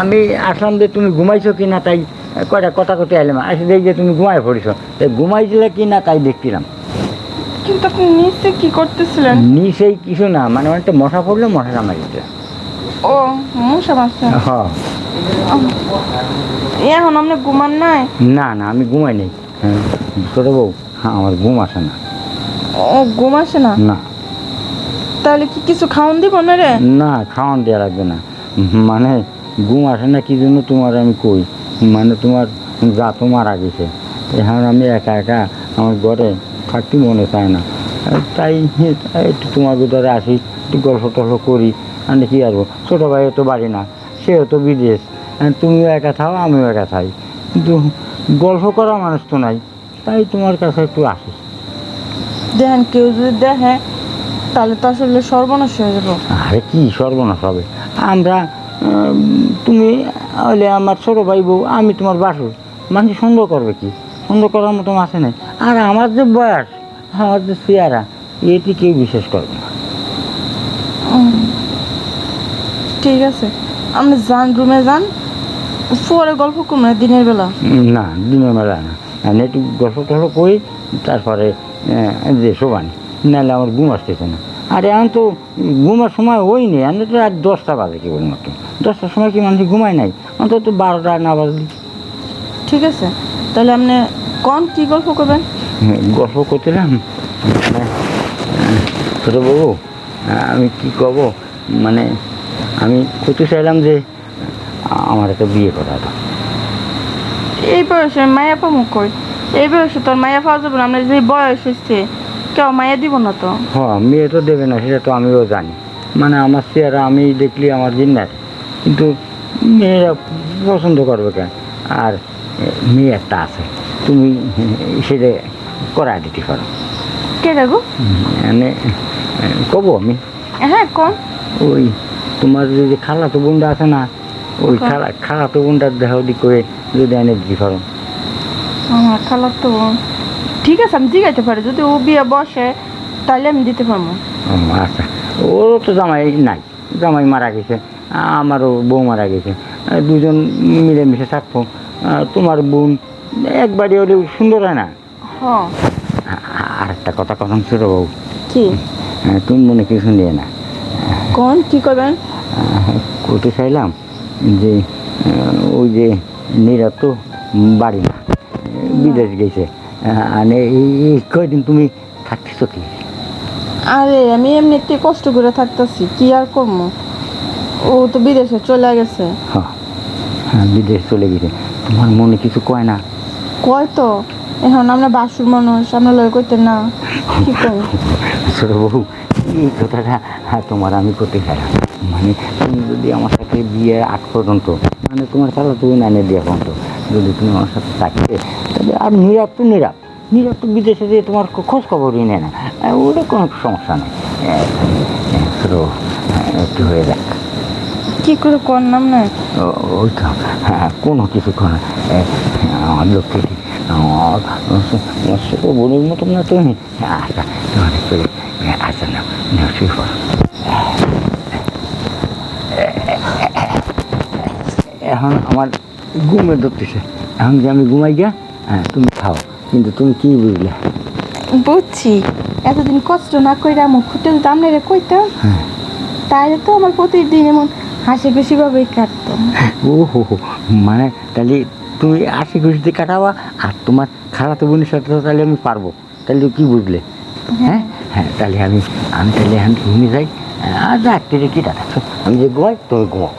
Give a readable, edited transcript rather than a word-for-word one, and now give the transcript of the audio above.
আমি আসলাম যে তুমি ঘুমাইছো কি না তাই কয়টা কথা করতে এলাম, আসে দেখি যে তুমি ঘুমাই পড়েছো, তাই ঘুমাইছিলে কি না তাই দেখছিলাম। কিন্তু আপনি নিচে কি করতেছিলেন? নিচেই কিছু না, মানে অনেকটা মশা পড়লে মশাটা মারিতে। ও মশা মারছে। হ্যাঁ। এখন আপনি ঘুমান নাই? না না, আমি ঘুমাই নেই। হ্যাঁ ছোটো বউ, হ্যাঁ আমার ঘুম আসে না। ও ঘুম আসে না? না তাহলে কি কিছু খাওয়ান দিব না রে? না, খাওয়ান দেওয়া লাগবে না। মানে ঘুম আসে না কি জন্য তোমার আমি কই, মানে তোমার যা তো মারা গেছে, এখন আমি একা একা আমার ঘরে থাকতে মনে চায় না, তাই একটু তোমার ভিতরে আসি, একটু গল্প টল্প করি। আমি কি আসবো, ছোটো ভাই তো বাড়ি না, সেও তো বিদেশ, তুমিও একা থাও আমিও একা থাই, কিন্তু গল্প করা মানুষ তো নাই, তাই তোমার কাছে একটু আসি। দেখেন কেউ যদি দেখে তাহলে তো আসলে সর্বনাশ হয়ে যাবো। আরে কি সর্বনাশ হবে, আমরা তুমি হলে আমার ছোটো ভাই বউ, আমি তোমার বাসুর, মানুষ সন্দেহ করবে কি, সন্দেহ করার মতো আছে না। আর আমার যে বয়স, আমার যে চেহারা, এটি কেউ বিশ্বাস করবে না। ঠিক আছে, আপনি যান রুমে যান, পরে গল্প করুন না দিনের বেলা। না দিনের বেলা না, আমি একটু গল্প টল্প করি, তারপরে যে শোবানি, নাহলে আমার ঘুম আসতেছে না। আর এখন তো ঘুমার সময় হয়নি, আমি তো আর 10টা বাজে কেবল মতো, 10টার সময় কি মানুষ ঘুমায় নাই, অন্তত 12টা না বাজলে। ঠিক আছে, তাহলে আপনি কোন কি গল্প করবেন? গল্প করছিলাম ছোটো বাবু, আমি কি কব, মানে আমি করতে চাইলাম যে আমার একটা বিয়ে করা দাও। এই বয়সে মায়া পামু কই? এই বয়সে তোর মায়া পাওয়া যাবে না, আপনার যে বয়স হচ্ছে কেউ মায়া দিব না তো। হ্যাঁ মেয়ে তো দেবে না, সেটা তো আমিও জানি, মানে আমার চেহারা আমি দেখলি আমার জিন্নার, কিন্তু মেয়েরা পছন্দ করবে কেন। আর মেয়ে একটা আছে, তুমি সেটা করা দিতে পারো। কে রাখবো? মানে কব আমি, হ্যাঁ কোন? ওই তোমার যে খালাতো বোনটা আছে না, ওই খালাতো বোনটার দেহ দিক করে যদি এনে দিতে পারো। আমার খালার তো ঠিক আছে, আমি জিগাইতে পারি, যদি ও বিয়ে বসে তাহলে আমি দিতে পারবো। ও আচ্ছা, ওরও তো জামাই নাই, জামাই মারা গেছে, আমারও বউ মারা গেছে, দুজন মিলেমিশে থাকবো। তোমার বোন একবারই হলে সুন্দর হয় না। হ্যাঁ। আর একটা কথা কথা ছোটো বউ, কি? তুমি মনে কিছু নিয়ে না, কোন কি করবেন? করতে চাইলাম যে ওই যে নীরব তো বাড়ি না, বিদেশ গেছে, মানে এই কয়দিন তুমি থাকতেছো কি? আরে আমি এমনিতে কষ্ট করে থাকতেছি, কি আর করবো, ও তো বিদেশে চলে গেছে। হ্যাঁ হ্যাঁ, বিদেশ চলে গেছে, তোমার মনে কিছু কয় না? কয় তো, এখন আমরা বাসুর মানুষ, আমরা লয় করতে না, কি করবো। ছোটো বউ, এই কথাটা তোমার আমি করতে চাইলাম, মানে তুমি যদি আমার সাথে বিয়ে আগ পর্যন্ত, মানে তোমার সাথে তুমি না এনে দেওয়া পর্যন্ত যদি তুমি আমার সাথে থাকতে, তাহলে আর নীরব তো নীরব, নীরব তো বিদেশে দিয়ে তোমার খোঁজ খবরই নেয় না, ওটা কোনো সমস্যা নেই। ছোটো একটু হয়ে যাক। কি করে কোন নাম না? ওই তো কোনো কিছু করে আমার লক্ষ্যে আমার ছোটো বোনের মতন না তুমি। আচ্ছা তোমার করে আচ্ছা না, শুয়ে পড়ো। এখন আমার ঘুমে ধরতেছে, এখন যে আমি ঘুমাই গিয়া, তুমি খাও, কিন্তু তুমি কি বুঝলে? বুঝছি, এতদিন কষ্ট না কইরা মুখ ফুটে যদি আপনারা কইতাম, তাহলে তো আমার প্রতিদিন এমন হাসি খুশি ভাবেই কাটতো। ও হো হো, মানে তাহলে তুমি হাসি খুশিতে কাটাবা, আর তোমার খালাতো বোনের সাথে তো তাহলে আমি পারবো, তাহলে কি বুঝলে? হ্যাঁ হ্যাঁ, তাহলে আমি তাহলে এখন ঘুমিয়ে যাই, আর রাত্রে কি ডাকছো, আমি যে ঘুমাই তুমি ঘুমাও।